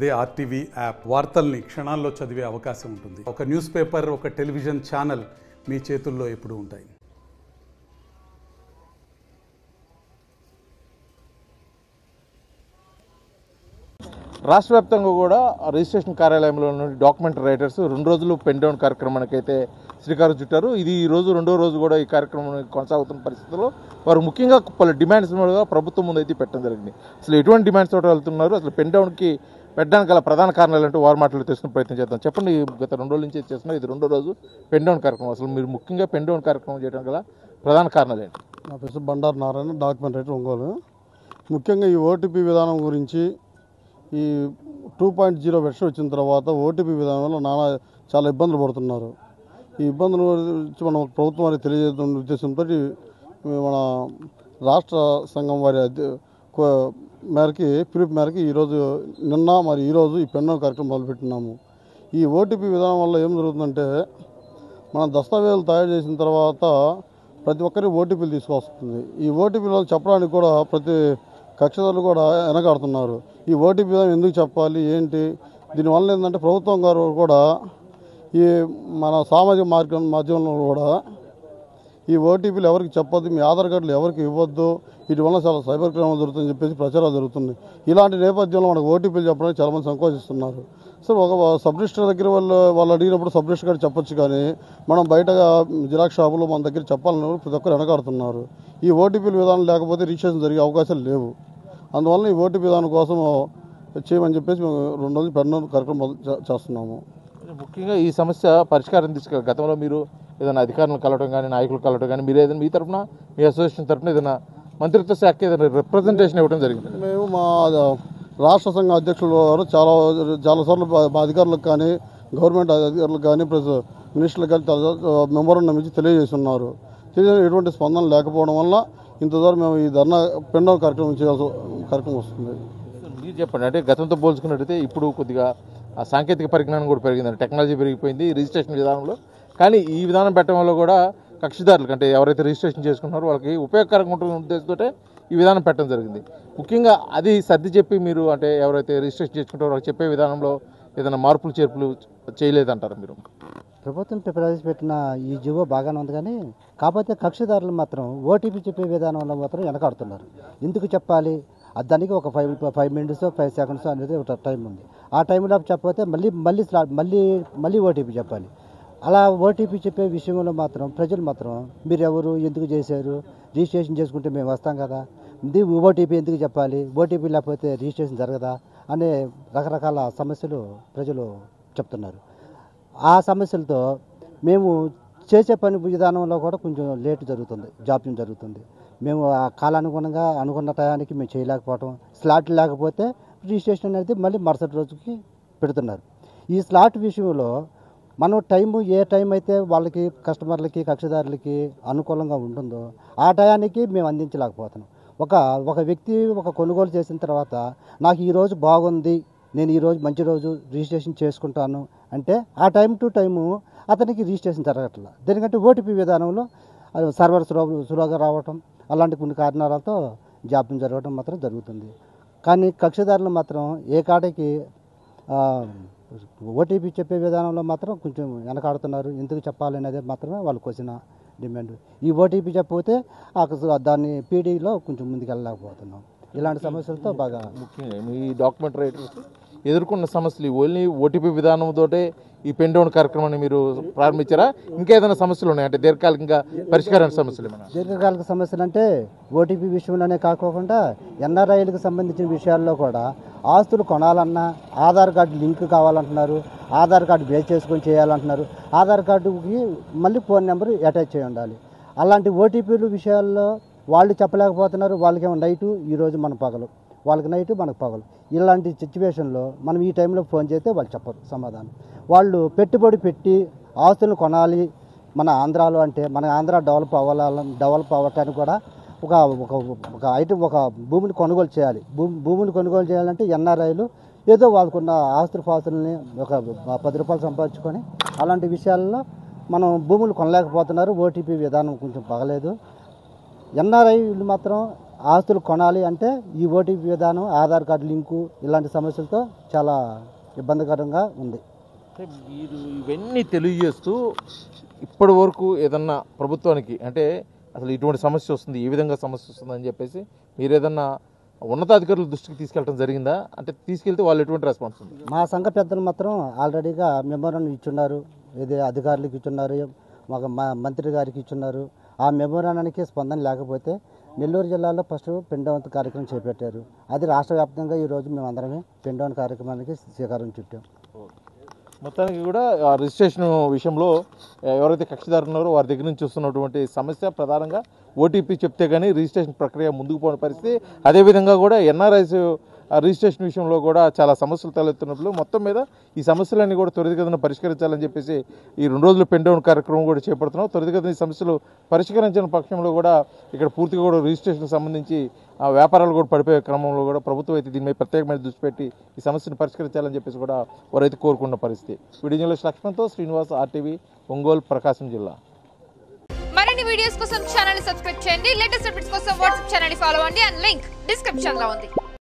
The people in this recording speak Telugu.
అదే ఆర్టీవీ యాప్ వార్తల్ని క్షణాల్లో చదివే అవకాశం ఉంటుంది. ఒక న్యూస్ పేపర్, ఒక టెలివిజన్ ఛానల్ మీ చేతుల్లో ఎప్పుడూ ఉంటాయి. రాష్ట్ర వ్యాప్తంగా కూడా రిజిస్ట్రేషన్ కార్యాలయంలో నుండి డాక్యుమెంట్ రైటర్స్ 2 రోజులు పెన్ డౌన్ కార్యక్రమానికి అయితే శ్రీకారం చుట్టారు. ఇది ఈ రోజు 2వ రోజు కూడా ఈ కార్యక్రమం కొనసాగుతున్న పరిస్థితుల్లో వారు ముఖ్యంగా పలు డిమాండ్స్ ప్రభుత్వం ముందు అయితే పెట్టడం జరిగింది. అసలు ఎటువంటి డిమాండ్స్ తోటి వెళ్తున్నారు, అసలు పెన్ డౌన్కి పెట్టడానికి గల ప్రధాన కారణాలు అంటూ వారు మాటలు తెలుసుకునే ప్రయత్నం చేద్దాం. చెప్పండి, గత 2 రోజుల నుంచి చేస్తున్నారు, ఇది 2వ రోజు పెన్ డౌన్ కార్యక్రమం. అసలు మీరు ముఖ్యంగా పెన్ డౌన్ కార్యక్రమం చేయడం గల ప్రధాన కారణాలు ఏంటి? నా పేరు బండారు నారాయణ, డాక్యుమెంట్ రైటర్, ఒంగోలు. ముఖ్యంగా ఈ ఓటీపీ విధానం గురించి ఈ 2.0 వెర్షన్ వచ్చిన తర్వాత ఓటీపీ విధానం వల్ల చాలా ఇబ్బందులు పడుతున్నారు. ఈ ఇబ్బందుల గురించి మనం ప్రభుత్వం వారికి తెలియజేస్తున్న ఉద్దేశంతో మన రాష్ట్ర సంఘం వారి పిలుపు మేరకు ఈరోజు ఈరోజు ఈ పెన్ డౌన్ కార్యక్రమం మొదలుపెట్టినాము. ఈ ఓటీపీ విధానం వల్ల ఏం జరుగుతుందంటే, మనం దస్తావేజులు తయారు చేసిన తర్వాత ప్రతి ఒక్కరికి ఓటీపీలు తీసుకొస్తుంది. ఈ ఓటీపీలు చెప్పడానికి కూడా ప్రతి కక్షదారులు కూడా వెనకాడుతున్నారు. ఈ ఓటీపీ విధానం ఎందుకు చెప్పాలి ఏంటి, దీనివల్ల ఏంటంటే ప్రభుత్వం గారు కూడా ఈ మన సామాజిక మాధ్యమంలో కూడా ఈ ఓటీపీలు ఎవరికి చెప్పొద్దు, మీ ఆధార్ కార్డులు ఎవరికి ఇవ్వద్దు, వీటి వల్ల చాలా సైబర్ క్రైమ్ జరుగుతుందని చెప్పేసి ప్రచారాలు జరుగుతున్నాయి. ఇలాంటి నేపథ్యంలో మనకు ఓటీపీలు చెప్పడానికి చాలామంది సంకోచిస్తున్నారు. సో ఒక సబ్ రిజిస్టర్ దగ్గర వాళ్ళు అడిగినప్పుడు సబ్ రిజిస్టర్ గారు చెప్పొచ్చు, కానీ మనం బయట జిరాక్స్ షాపులో మన దగ్గర చెప్పాలని ప్రతి ఒక్కరు వెనకాడుతున్నారు. ఈ ఓటీపీల విధానం లేకపోతే రిజిస్ట్రేషన్ జరిగే అవకాశాలు లేవు. అందువల్ల ఈ ఓటీపీ విధానం కోసం చేయమని చెప్పేసి మేము 2 రోజులు పెన్ డౌన్ కార్యక్రమం చేస్తున్నాము. ముఖ్యంగా ఈ సమస్య పరిష్కారం తీసుకెళ్ళి గతంలో మీరు ఏదైనా అధికారులను కలవడం కానీ, నాయకులు కలవడం కానీ, మీరు ఏదైనా మీ తరఫున, మీ అసోసియేషన్ తరఫున ఏదైనా మంత్రిత్వ శాఖ ఏదైనా రిప్రజెంటేషన్ ఇవ్వడం జరిగింది? మేము మా రాష్ట్ర సంఘ అధ్యక్షులు వారు చాలాసార్లు మా అధికారులకు కానీ, గవర్నమెంట్ అధికారులకు కానీ, ప్లస్ మినిస్టర్లకు కానీ మెమోరాండం ఇచ్చి తెలియజేస్తున్నారు. ఎటువంటి స్పందన లేకపోవడం వల్ల ఇంతవరకు మేము ఈ ధర్నా పెన్ డౌన్ కార్యక్రమం వస్తుంది. మీరు చెప్పండి, అంటే గతంతో పోల్చుకున్నట్టయితే ఇప్పుడు కొద్దిగా ఆ సాంకేతిక పరిజ్ఞానం కూడా పెరిగిందండి, టెక్నాలజీ పెరిగిపోయింది రిజిస్ట్రేషన్ విధానంలో. కానీ ఈ విధానం పెట్టడం వల్ల కూడా కక్షిదారులకు, అంటే ఎవరైతే రిజిస్ట్రేషన్ చేసుకున్నారో వాళ్ళకి ఉపయోగకరంగా ఉంటున్న ఉద్దేశంతో ఈ విధానం పెట్టడం జరిగింది. ముఖ్యంగా అది సర్ది చెప్పి మీరు, అంటే ఎవరైతే రిజిస్ట్రేషన్ చేసుకుంటారో వాళ్ళకి చెప్పే విధానంలో ఏదైనా మార్పులు చేర్పులు చేయలేదంటారా మీరు? ప్రభుత్వం ప్రవేశపెట్టిన ఈ జీవో బాగానే ఉంది, కానీ కాకపోతే కక్షిదారులు మాత్రం ఓటీపీ చెప్పే విధానంలో మాత్రం వెనకాడుతున్నారు. ఎందుకు చెప్పాలి, దానికి ఒక 5 మినిట్స్ 5 సెకండ్స్ అనేది ఒక టైం ఉంది. ఆ టైంలో చెప్పకపోతే మళ్ళీ ఓటీపీ చెప్పాలి. అలా ఓటీపీ చెప్పే విషయంలో మాత్రం ప్రజలు మాత్రం మీరు ఎవరు, ఎందుకు చేశారు, రిజిస్ట్రేషన్ చేసుకుంటే మేము వస్తాం కదా, ఓటీపీ ఎందుకు చెప్పాలి, ఓటీపీ లేకపోతే రిజిస్ట్రేషన్ జరగదా అనే రకరకాల సమస్యలు ప్రజలు చెప్తున్నారు. ఆ సమస్యలతో మేము చేసే పని విధానంలో కూడా కొంచెం లేట్ జరుగుతుంది, జాప్యం జరుగుతుంది. మేము ఆ కాలానుగుణంగా అనుకున్న టయానికి మేము చేయలేకపోవటం, స్లాట్ లేకపోతే రిజిస్ట్రేషన్ అనేది మళ్ళీ మరుసటి రోజుకి పెడుతున్నారు. ఈ స్లాట్ విషయంలో మనం ఏ టైం అయితే వాళ్ళకి, కస్టమర్లకి, కక్షిదారులకి అనుకూలంగా ఉంటుందో ఆ టయానికి మేము అందించలేకపోతున్నాం. ఒక వ్యక్తి కొనుగోలు చేసిన తర్వాత నాకు ఈరోజు బాగుంది, నేను ఈరోజు మంచి రోజు రిజిస్ట్రేషన్ చేసుకుంటాను అంటే ఆ టైం టు టైము అతనికి రిజిస్ట్రేషన్ జరగట్లా. దీనికంటే ఓటీపీ విధానంలో సర్వర్ సులువుగా రావటం, అలాంటి కొన్ని కారణాలతో జాప్యం జరగడం మాత్రం జరుగుతుంది. కానీ కక్షిదారులు మాత్రం ఏ కాడికి ఓటీపీ చెప్పే విధానంలో మాత్రం కొంచెం వెనకాడుతున్నారు. ఎందుకు చెప్పాలనేది మాత్రమే వాళ్ళు క్వశ్చన్ డిమాండ్. ఈ ఓటీపీ చెప్పకపోతే దాన్ని పీడీలో కొంచెం ముందుకెళ్ళలేకపోతున్నాం. ఇలాంటి సమస్యలతో బాగా ముఖ్యంగా ఈ డాక్యుమెంట్ రైటర్స్ ఎదుర్కొన్న సమస్యలు ఓన్లీ ఓటీపీ విధానంతో ఈ పెన్ డౌన్ కార్యక్రమాన్ని మీరు ప్రారంభించారా? ఇంకా ఏదైనా సమస్యలు ఉన్నాయి, అంటే దీర్ఘకాలికంగా పరిష్కారానికి సమస్యలు ఏమైనా? దీర్ఘకాలిక సమస్యలు అంటే ఓటీపీ విషయంలోనే కాకుండా ఎన్ఆర్ఐలకు సంబంధించిన విషయాల్లో కూడా ఆస్తులు కొనాలన్నా ఆధార్ కార్డు లింక్ కావాలంటున్నారు, ఆధార్ కార్డు బేస్ చేసుకొని చేయాలంటున్నారు, ఆధార్ కార్డుకి మళ్ళీ ఫోన్ నెంబర్ అటాచ్ చేయి ఉండాలి. అలాంటి ఓటీపీలు విషయాల్లో వాళ్ళు చెప్పలేకపోతున్నారు. వాళ్ళకేమో నైటు, ఈరోజు మన పగలు, వాళ్ళకి నైటు మనకు పగలు. ఇలాంటి సిచ్యువేషన్లో మనం ఈ టైంలో ఫోన్ చేస్తే వాళ్ళు చెప్పరు సమాధానం. వాళ్ళు పెట్టుబడి పెట్టి ఆస్తులను కొనాలి మన ఆంధ్రాలో, అంటే మన ఆంధ్ర డెవలప్ అవ్వటానికి కూడా ఒక ఐటమ్, ఒక భూమిని కొనుగోలు చేయాలి. భూమిని కొనుగోలు చేయాలంటే ఎన్ఆర్ఐలు ఏదో వాళ్ళకున్న ఆస్తుల్ని ఒక 10 రూపాయలు సంపాదించుకొని అలాంటి విషయాల్లో మనం భూములు కొనలేకపోతున్నారు. ఓటీపీ విధానం కొంచెం బాగలేదు. ఎన్ఆర్ఐలు మాత్రం ఆస్తులు కొనాలి అంటే ఈ ఓటీపీ విధానం, ఆధార్ కార్డు లింకు ఇలాంటి సమస్యలతో చాలా ఇబ్బందికరంగా ఉంది. అంటే మీరు ఇవన్నీ తెలియజేస్తూ ఇప్పటి వరకు ఏదన్నా ప్రభుత్వానికి అంటే అసలు ఇటువంటి సమస్య వస్తుంది, ఏ విధంగా సమస్య వస్తుంది అని చెప్పేసి మీరు ఏదన్నా ఉన్నతాధికారుల దృష్టికి తీసుకెళ్ళడం జరిగిందా? అంటే తీసుకెళ్తే వాళ్ళు ఎటువంటి రెస్పాన్స్ ఉంది? మా సంఘ పెద్దలు మాత్రం ఆల్రెడీగా మెమోరాండం ఇచ్చున్నారు, ఇది అధికారులకు ఇచ్చున్నారు, మా మంత్రి గారికి ఇచ్చున్నారు. ఆ మెమోరాండానికి స్పందన లేకపోతే నెల్లూరు జిల్లాలో ఫస్ట్ పెన్ డౌన్ కార్యక్రమం చేపట్టారు. అది రాష్ట్ర వ్యాప్తంగా ఈరోజు మేమందరమే పెన్ డౌన్ కార్యక్రమానికి శ్రీకారం చుట్టాం. మొత్తానికి కూడా రిజిస్ట్రేషన్ విషయంలో ఎవరైతే కక్షిదారులు ఉన్నారో వారి దగ్గర నుంచి వస్తున్నటువంటి సమస్య ప్రధానంగా ఓటీపీ చెప్తే కానీ రిజిస్ట్రేషన్ ప్రక్రియ ముందుకు పోయిన పరిస్థితి. అదేవిధంగా కూడా ఎన్ఆర్ఐస్ రిజిస్ట్రేషన్ విషయంలో కూడా చాలా సమస్యలు తలెత్తున్నట్లు మొత్తం మీద ఈ సమస్యలన్నీ కూడా త్వరితగతిన పరిష్కరించాలని చెప్పేసి ఈ 2 రోజులు పెన్ డౌన్ కార్యక్రమం కూడా చేపడుతున్నాం. త్వరితగతిన ఈ సమస్యలు పరిష్కరించిన పక్షంలో కూడా ఇక్కడ పూర్తిగా కూడా రిజిస్ట్రేషన్కి సంబంధించి వ్యాపారాలు కూడా పడిపోయే క్రమంలో కూడా ప్రభుత్వం అయితే దీని మీద ప్రత్యేకమైన దృష్టి పెట్టి ఈ సమస్యను పరిష్కరించాలని చెప్పేసి కూడా వారైతే కోరుకున్న పరిస్థితి. వీడియో జర్నలిస్ట్ లక్ష్మణ్తో శ్రీనివాస్, ఆర్టీవీ, ఒంగోలు, ప్రకాశం జిల్లా. మరిన్ని వీడియోస్ కోసం ఛానల్ ని సబ్స్క్రైబ్ చేయండి. లేటెస్ట్ అప్డేట్స్ కోసం వాట్సాప్ ఛానల్ ని ఫాలో అవ్వండి. అండ్ లింక్ డిస్క్రిప్షన్ లో ఉంది.